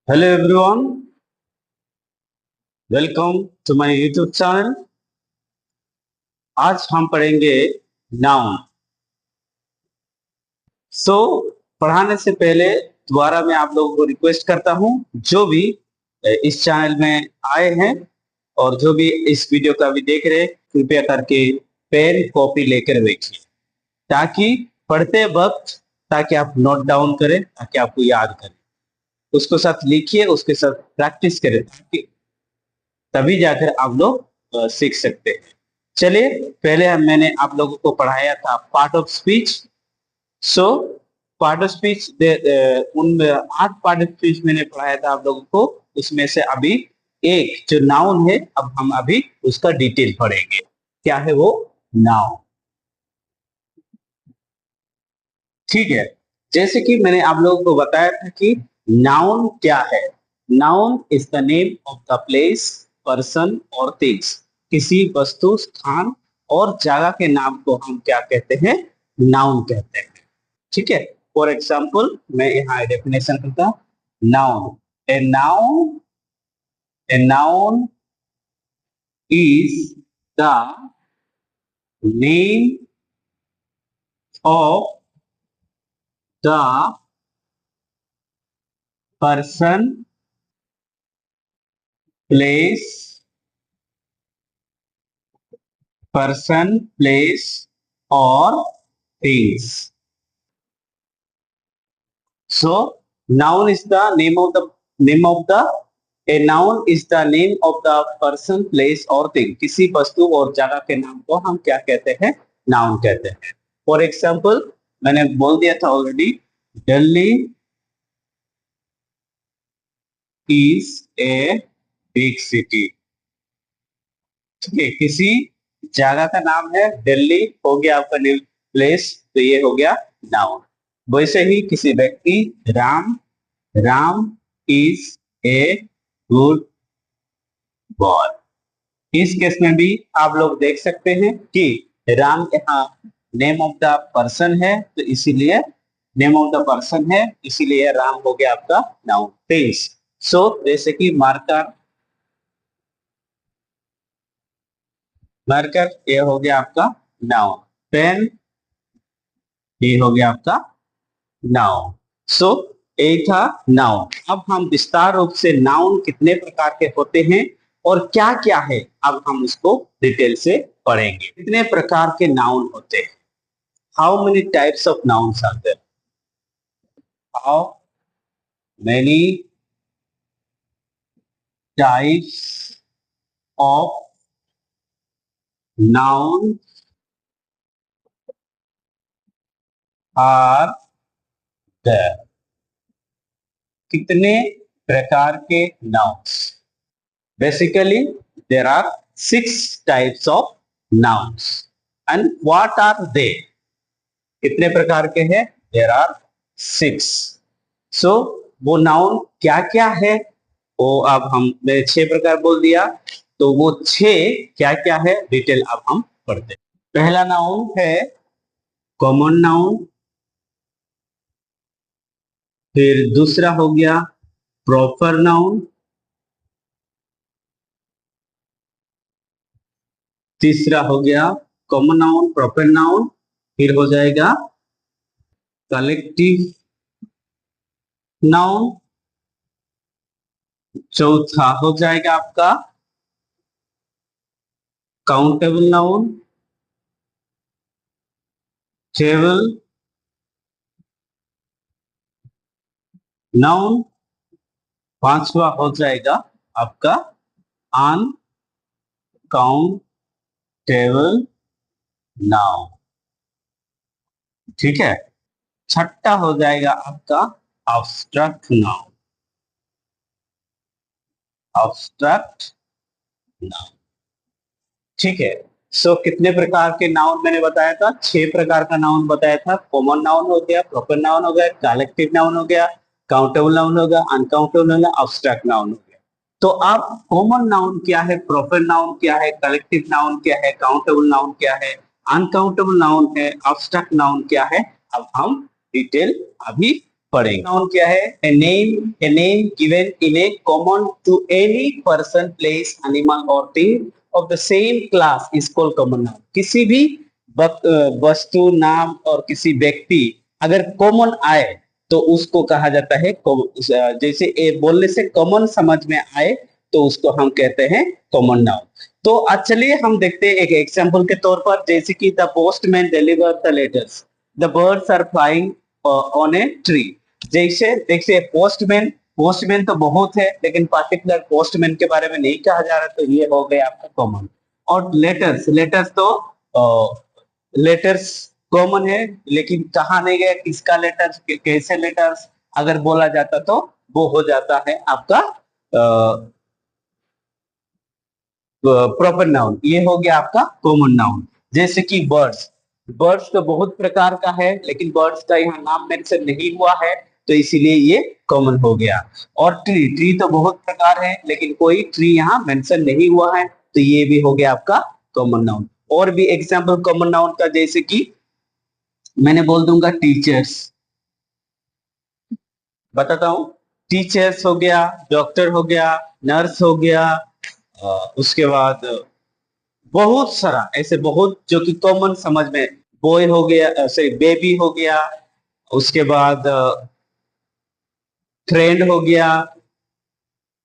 Hello everyone, welcome to my YouTube channel. आज हम पढ़ेंगे नाउन। पढ़ाने से पहले दोबारा मैं आप लोगों को रिक्वेस्ट करता हूं, जो भी इस चैनल में आए हैं और जो भी इस वीडियो का भी देख रहे हैं, कृपया करके पेन कॉपी लेकर बैठिए ताकि पढ़ते वक्त ताकि आप नोट डाउन करें, ताकि आपको याद करें, उसको साथ लिखिए, उसके साथ प्रैक्टिस करें ताकि तभी जाकर आप लोग सीख सकते हैं। चलिए, पहले मैंने आप लोगों को पढ़ाया था part of speech. So part of speech, उन 8 पार्ट ऑफ स्पीच मैंने पढ़ाया था आप लोगों को। उसमें से अभी एक जो नाउन है, अब हम अभी उसका डिटेल पढ़ेंगे। क्या है वो नाउन? ठीक है, जैसे कि मैंने आप लोगों को बताया था कि नाउन क्या है। Noun is the name of the place, person और थिंग्स। किसी वस्तु, स्थान और जगह के नाम को हम क्या कहते हैं? नाउन कहते हैं। ठीक है, फॉर एग्जाम्पल मैं यहाँ डेफिनेशन करता हूं। Noun, a noun, a noun is the name of the person, place, और things. So noun is the name of the a noun is the name of the person, place or thing. किसी वस्तु और जगह के नाम को हम क्या कहते हैं? नाउन कहते हैं। फॉर एग्जाम्पल मैंने बोल दिया था already, Delhi is a big city. ठीक है, किसी जगह का नाम है दिल्ली, हो गया आपका नेम, प्लेस, तो ये हो गया नाउन। वैसे ही किसी व्यक्ति, Ram, Ram is a good boy. इस केस में भी आप लोग देख सकते हैं कि राम यहाँ नेम ऑफ द पर्सन है, तो इसीलिए नेम ऑफ द पर्सन है, इसीलिए राम हो गया आपका नाउन। थिंग्स, सो जैसे कि मार्कर, मार्कर ये हो गया आपका नाउन। पेन ये हो गया आपका नाउन। सो ये था नाउन। अब हम विस्तार रूप से नाउन कितने प्रकार के होते हैं और क्या क्या है, अब हम उसको डिटेल से पढ़ेंगे। कितने प्रकार के नाउन होते हैं? How many types of nouns are there? How many types of noun are there? कितने प्रकार के nouns? Basically there are 6 types of nouns. And what are they? कितने प्रकार के हैं? There are 6। सो वो नाउन क्या क्या है, वो अब मैंने 6 प्रकार बोल दिया, तो वो 6 क्या क्या है डिटेल अब हम पढ़ते हैं। पहला नाउन है कॉमन नाउन, फिर दूसरा हो गया प्रॉपर नाउन, तीसरा हो गया कॉमन नाउन, प्रॉपर नाउन, फिर हो जाएगा कलेक्टिव नाउन, चौथा हो जाएगा आपका काउंटेबल नाउन, टेबल नाउन, पांचवा हो जाएगा आपका अनकाउंटेबल नाउन। ठीक है, छठा हो जाएगा आपका अब्स्ट्रैक्ट नाउन, अब्स्ट्रैक्ट नाउन। ठीक है, सो कितने प्रकार के नाउन मैंने बताया था? 6 प्रकार का नाउन बताया था। कॉमन नाउन हो गया, प्रॉपर नाउन हो गया, कलेक्टिव नाउन हो गया, काउंटेबल नाउन हो गया, अनकाउंटेबल नाउन, अब्स्ट्रैक्ट नाउन हो गया। तो अब कॉमन नाउन क्या है, प्रॉपर नाउन क्या है, कलेक्टिव नाउन क्या है, काउंटेबल नाउन क्या है, अनकाउंटेबल नाउन है, अब्स्ट्रैक्ट नाउन क्या है, अब हम डिटेल अभी पढ़ेंगे। नाउन क्या है? A name given in a common to any person, place, animal और thing of the same class is called common noun. किसी भी वस्तु, नाम और किसी व्यक्ति अगर कॉमन आए तो उसको कहा जाता है जैसे ए बोलने से कॉमन समझ में आए तो उसको हम कहते हैं कॉमन नाउन। तो चलिए हम देखते हैं एक एग्जांपल के तौर पर, जैसे कि the postman deliver the letters, the birds are flying on a tree. जैसे देखिए पोस्टमैन, पोस्टमैन तो बहुत है लेकिन पर्टिकुलर पोस्टमैन के बारे में नहीं कहा जा रहा, तो ये हो गया आपका कॉमन। और लेटर्स, लेटर्स तो लेटर्स कॉमन है लेकिन कहा नहीं गया किसका लेटर्स, कैसे लेटर्स अगर बोला जाता तो वो हो जाता है आपका प्रॉपर नाउन। ये हो गया आपका कॉमन नाउन। जैसे कि बर्ड्स, बर्ड्स तो बहुत प्रकार का है लेकिन बर्ड्स का यहाँ नाम मेंशन नहीं हुआ है तो इसीलिए ये कॉमन हो गया। और ट्री, ट्री तो बहुत प्रकार है लेकिन कोई ट्री यहाँ मेंशन नहीं हुआ है तो ये भी हो गया आपका कॉमन नाउन। और भी एग्जांपल कॉमन नाउन का, जैसे कि मैंने बोल दूंगा टीचर्स, बताता हूँ, टीचर्स हो गया, डॉक्टर हो गया, नर्स हो गया, उसके बाद बहुत सारा ऐसे बहुत जो कि कॉमन समझ में, बॉय हो गया, सॉरी बेबी हो गया, उसके बाद फ्रेंड हो गया,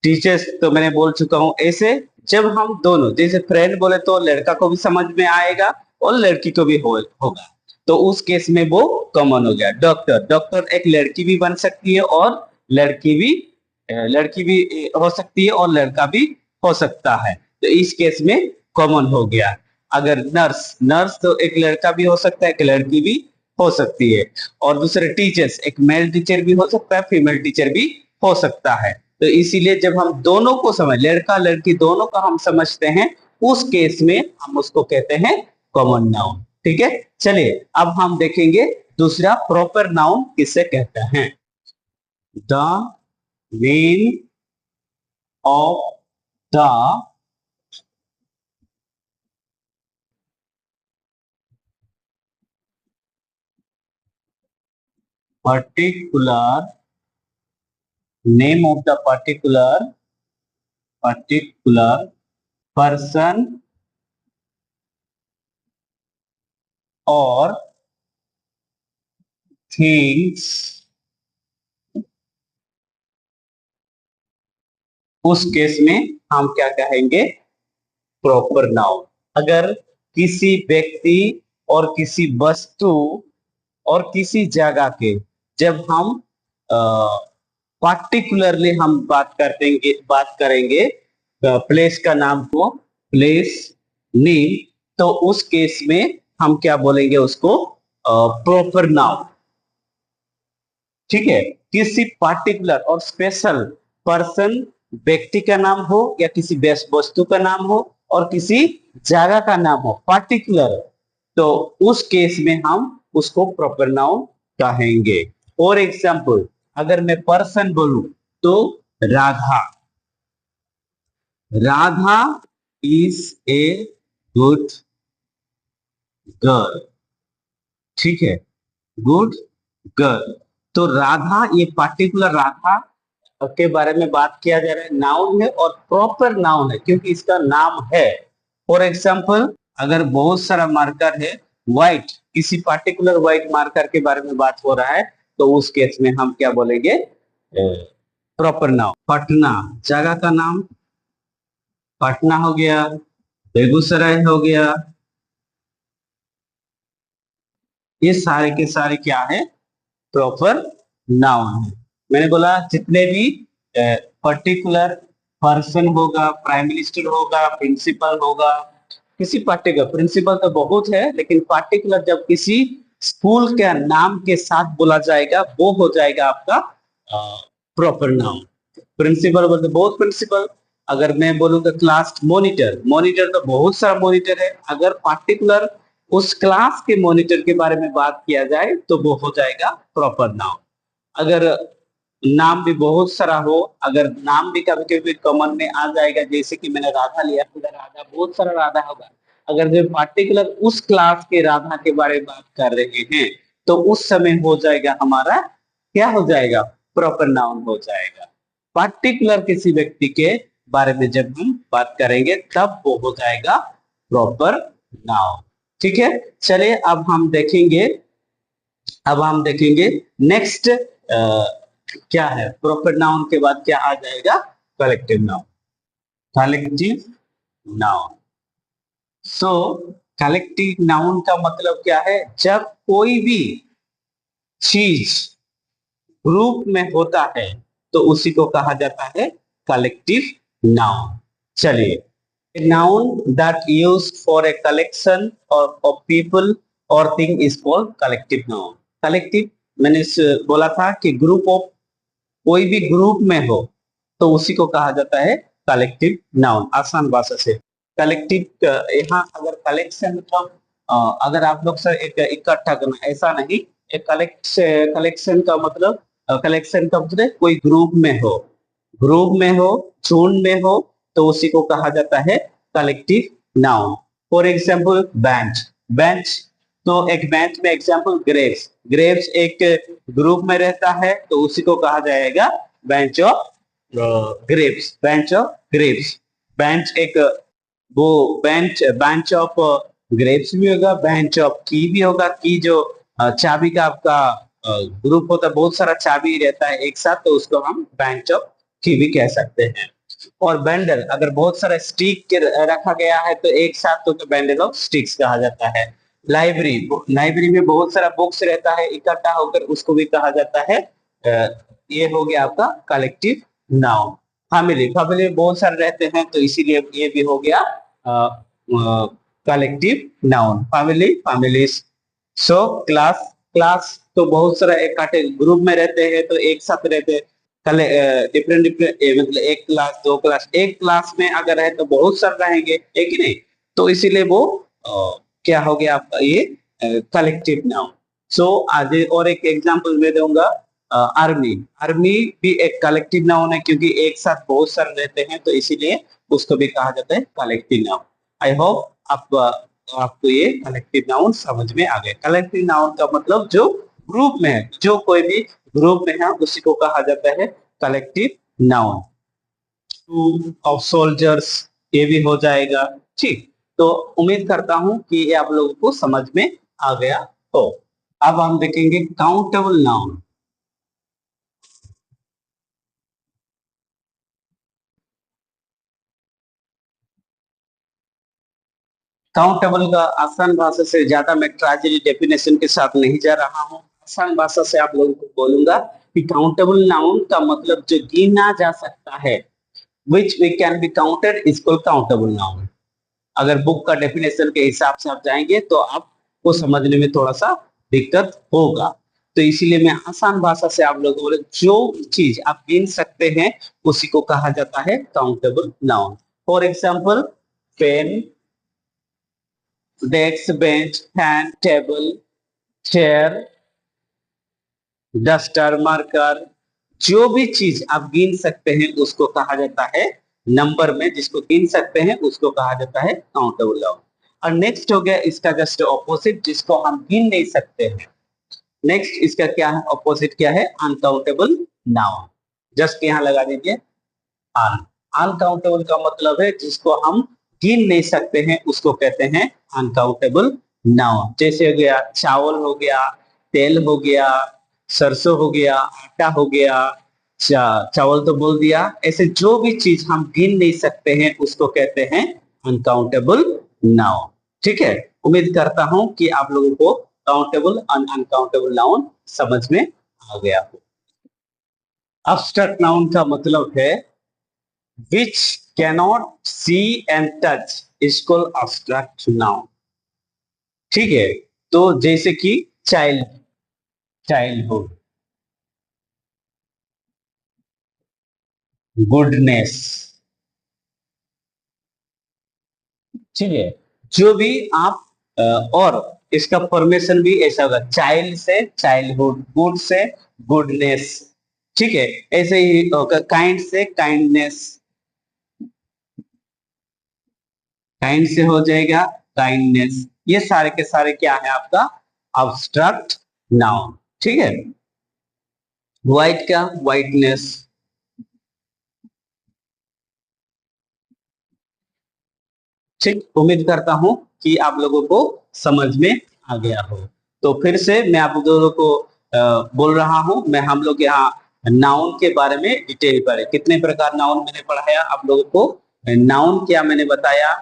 टीचर्स तो मैंने बोल चुका हूं। ऐसे जब हम दोनों, जैसे फ्रेंड बोले तो लड़का को भी समझ में आएगा और लड़की को भी होगा तो उस केस में वो कॉमन हो गया। डॉक्टर, डॉक्टर एक लड़की भी बन सकती है और लड़की भी हो सकती है और लड़का भी हो सकता है तो इस केस में कॉमन हो गया। अगर नर्स, नर्स तो एक लड़का भी हो सकता है, एक लड़की भी हो सकती है। और दूसरे टीचर्स, एक मेल टीचर भी हो सकता है, फीमेल टीचर भी हो सकता है। तो इसीलिए जब हम दोनों को समझ, लड़का लड़की दोनों का हम समझते हैं उस केस में हम उसको कहते हैं कॉमन नाउन। ठीक है, चलिए अब हम देखेंगे दूसरा प्रॉपर नाउन किसे कहते हैं। The mean of the particular name of the particular person or things, उस केस में हम क्या कहेंगे? Proper noun. अगर किसी व्यक्ति और किसी वस्तु और किसी जगह के जब हम पार्टिकुलरली हम बात करेंगे प्लेस का नाम को, प्लेस नेम, तो उस केस में हम क्या बोलेंगे उसको? Proper noun. ठीक है, किसी पार्टिकुलर और स्पेशल पर्सन, व्यक्ति का नाम हो या किसी वस्तु का नाम हो और किसी जगह का नाम हो पार्टिकुलर, तो उस केस में हम उसको प्रॉपर नाउन कहेंगे। और एग्जांपल, अगर मैं पर्सन बोलूं तो Radha, Radha is a good girl. ठीक है, गुड गर्ल। तो राधा, ये पार्टिकुलर राधा के बारे में बात किया जा रहा है, नाउन है और प्रॉपर नाउन है क्योंकि इसका नाम है। फॉर एग्जाम्पल, अगर बहुत सारा मार्कर है, व्हाइट, किसी पार्टिकुलर व्हाइट मार्कर के बारे में बात हो रहा है तो उस केस में हम क्या बोलेंगे? Proper noun. पटना, जगह का नाम पटना हो गया, बेगूसराय हो गया, ये सारे के सारे क्या है? प्रॉपर नाउन है। मैंने बोला जितने भी पर्टिकुलर पर्सन होगा, प्राइम मिनिस्टर होगा, प्रिंसिपल होगा, किसी पार्टिकुलर, प्रिंसिपल तो बहुत है लेकिन पार्टिकुलर जब किसी स्कूल के नाम के साथ बोला जाएगा वो हो जाएगा आपका प्रॉपर नाउन। प्रिंसिपल बोलते बहुत प्रिंसिपल, अगर मैं बोलूंगा क्लास मॉनिटर, मॉनिटर तो बहुत सारा मॉनिटर है, अगर पार्टिकुलर उस क्लास के मॉनिटर के बारे में बात किया जाए तो वो हो जाएगा प्रॉपर नाउन। अगर नाम भी बहुत सारा हो, अगर नाम भी कभी कभी कॉमन में आ जाएगा, जैसे कि मैंने राधा लिया, राधा बहुत सारा राधा होगा, अगर जो पार्टिकुलर उस क्लास के राधा के बारे में बात कर रहे हैं तो उस समय हो जाएगा हमारा क्या हो जाएगा, प्रॉपर नाउन हो जाएगा। पर्टिकुलर किसी व्यक्ति के बारे में जब हम बात करेंगे तब वो हो जाएगा प्रॉपर नाउन। ठीक है, चलिए अब हम देखेंगे नेक्स्ट क्या है, प्रॉपर नाउन के बाद क्या आ जाएगा, कलेक्टिव नाउन। कलेक्टिव नाउन, सो कलेक्टिव नाउन का मतलब क्या है, जब कोई भी चीज ग्रुप में होता है तो उसी को कहा जाता है कलेक्टिव नाउन। चलिए, noun that use for a collection of people और thing is called collective noun. Collective, मैंने बोला था कि ग्रुप ऑफ, कोई भी ग्रुप में हो तो उसी को कहा जाता है कलेक्टिव नाउन। आसान भाषा से कलेक्टिव, यहाँ अगर कलेक्शन मतलब अगर आप लोग सर एक इकट्ठा करना ऐसा नहीं, एक कलेक्शन का मतलब, कलेक्शन का मतलब कोई ग्रुप में हो, झुंड में हो तो उसी को कहा जाता है collective noun. For example bench, bench, तो एक बेंच में एग्जाम्पल ग्रेप्स, ग्रेप्स एक ग्रुप में रहता है तो उसी को कहा जाएगा bench of grapes, bench of grapes. Bench एक, वो बेंच ऑफ ग्रेप्स भी होगा, बेंच ऑफ की भी होगा, की जो चाबी का आपका ग्रुप होता है, बहुत सारा चाबी रहता है एक साथ तो उसको हम बेंच ऑफ की भी कह सकते हैं। और बंडल, अगर बहुत सारा स्टिक रखा गया है तो एक साथ तो बंडल ऑफ स्टिक्स कहा जाता है। लाइब्रेरी, लाइब्रेरी में बहुत सारा बुक्स रहता है इकट्ठा होकर, उसको भी कहा जाता है, ये हो गया आपका कलेक्टिव नाउन। फैमिली, फैमिली में बहुत सारे रहते हैं तो इसीलिए ये भी हो गया collective noun, family, families. So class, class तो बहुत सारा इकट्ठे ग्रुप में रहते हैं तो एक साथ रहते हैं। डिफरेंट डिफरेंट, मतलब एक क्लास, दो क्लास, एक क्लास में अगर है तो बहुत सारे रहेंगे, एक ही नहीं, तो इसीलिए वो क्या हो गया आपका ये कलेक्टिव नाउन। सो आज और एक एग्जांपल मैं दूंगा, आर्मी, आर्मी भी एक कलेक्टिव नाउन है क्योंकि एक साथ बहुत सारे रहते हैं तो इसीलिए उसको भी कहा जाता है कलेक्टिव नाउन। आई होप आप आपको ये कलेक्टिव नाउन समझ में आ गए। कलेक्टिव नाउन का मतलब जो ग्रुप में है, जो कोई भी ग्रुप में है उसी को कहा जाता है कलेक्टिव नाउन। ऑफ सोल्जर्स, ये भी हो जाएगा। ठीक, तो उम्मीद करता हूं कि ये आप लोगों को समझ में आ गया हो। अब हम देखेंगे काउंटेबल नाउन। काउंटेबल का आसान भाषा से ज्यादा मैं ट्रेजेडी डेफिनेशन के साथ नहीं जा रहा हूं, आसान भाषा से आप लोगों को बोलूंगा कि काउंटेबल नाउन का मतलब जो गिना जा सकता है, which we can be counted is called countable noun। अगर बुक का डेफिनेशन के हिसाब से आप जाएंगे तो आपको समझने में थोड़ा सा दिक्कत होगा, तो इसीलिए मैं आसान भाषा से आप लोगों को बोले, जो चीज आप गिन सकते हैं उसी को कहा जाता है countable noun. For example pen, desk, bench, fan, table, chair, duster, marker, जो भी चीज आप गिन सकते हैं उसको कहा जाता है, नंबर में जिसको गिन सकते हैं उसको कहा जाता है काउंटेबल नाउन। और नेक्स्ट हो गया इसका जस्ट ऑपोजिट, जिसको हम गिन नहीं सकते हैं। नेक्स्ट इसका क्या है, ऑपोजिट क्या है, अनकाउंटेबल नाउन। जस्ट यहाँ लगा दीजिए अन। अनकाउंटेबल का मतलब है जिसको हम गिन नहीं सकते हैं उसको कहते हैं अनकाउंटेबल नाउन। जैसे हो गया चावल, हो गया तेल, हो गया सरसों, हो गया आटा, हो गया चावल तो बोल दिया, ऐसे जो भी चीज हम गिन नहीं सकते हैं उसको कहते हैं अनकाउंटेबल नाउन। ठीक है, उम्मीद करता हूं कि आप लोगों को काउंटेबल और अनकाउंटेबल नाउन समझ में आ गया हो। अब्स्ट्रैक्ट नाउन का मतलब है which cannot see and touch is called abstract noun। ठीक है, तो जैसे कि चाइल्ड, चाइल्डहुड, गुडनेस, ठीक है, जो भी आप और इसका फॉर्मेशन भी ऐसा होगा, चाइल्ड से चाइल्डहुड, गुड से गुडनेस, ठीक है, ऐसे ही होगा, काइंड से काइंडनेस, काइंड से हो जाएगा काइंडनेस। ये सारे के सारे क्या है आपका, अब्स्ट्रैक्ट नाउन। ठीक है, व्हाइट का व्हाइटनेस। ठीक, उम्मीद करता हूं कि आप लोगों को समझ में आ गया हो। तो फिर से मैं आप लोगों को बोल रहा हूं, मैं हम लोग यहाँ नाउन के बारे में डिटेल पढ़े। कितने प्रकार नाउन मैंने पढ़ाया आप लोगों को। नाउन क्या मैंने बताया,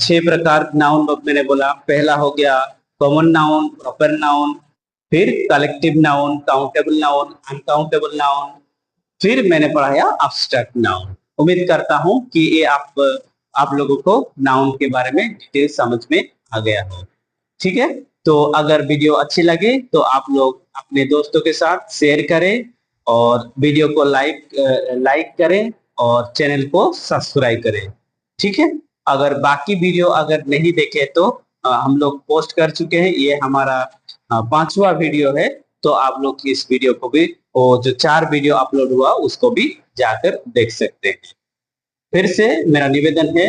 6 प्रकार नाउन मैंने बोला। पहला हो गया कॉमन नाउन, प्रॉपर नाउन, फिर collective noun, countable noun, uncountable noun, फिर मैंने पढ़ाया अब्स्ट्रैक्ट नाउन। उम्मीद करता हूं कि ये आप लोगों को नाउन के बारे में डिटेल समझ में आ गया हो। ठीक है, तो अगर वीडियो अच्छी लगे तो आप लोग अपने दोस्तों के साथ शेयर करें और वीडियो को लाइक करें और चैनल को सब्सक्राइब करें। ठीक है, अगर बाकी वीडियो अगर नहीं देखे तो हम लोग पोस्ट कर चुके हैं, ये हमारा 5वां वीडियो है। तो आप लोग इस वीडियो को भी, वो जो 4 वीडियो अपलोड हुआ उसको भी जाकर देख सकते हैं। फिर से मेरा निवेदन है,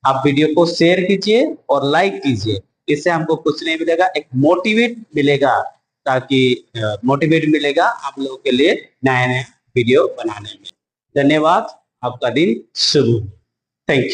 आप वीडियो को शेयर कीजिए और लाइक कीजिए। इससे हमको कुछ नहीं मिलेगा, एक मोटिवेट मिलेगा, ताकि मोटिवेट मिलेगा आप लोगों के लिए नए नए वीडियो बनाने में। धन्यवाद, आपका दिन शुभ हो। Thank you.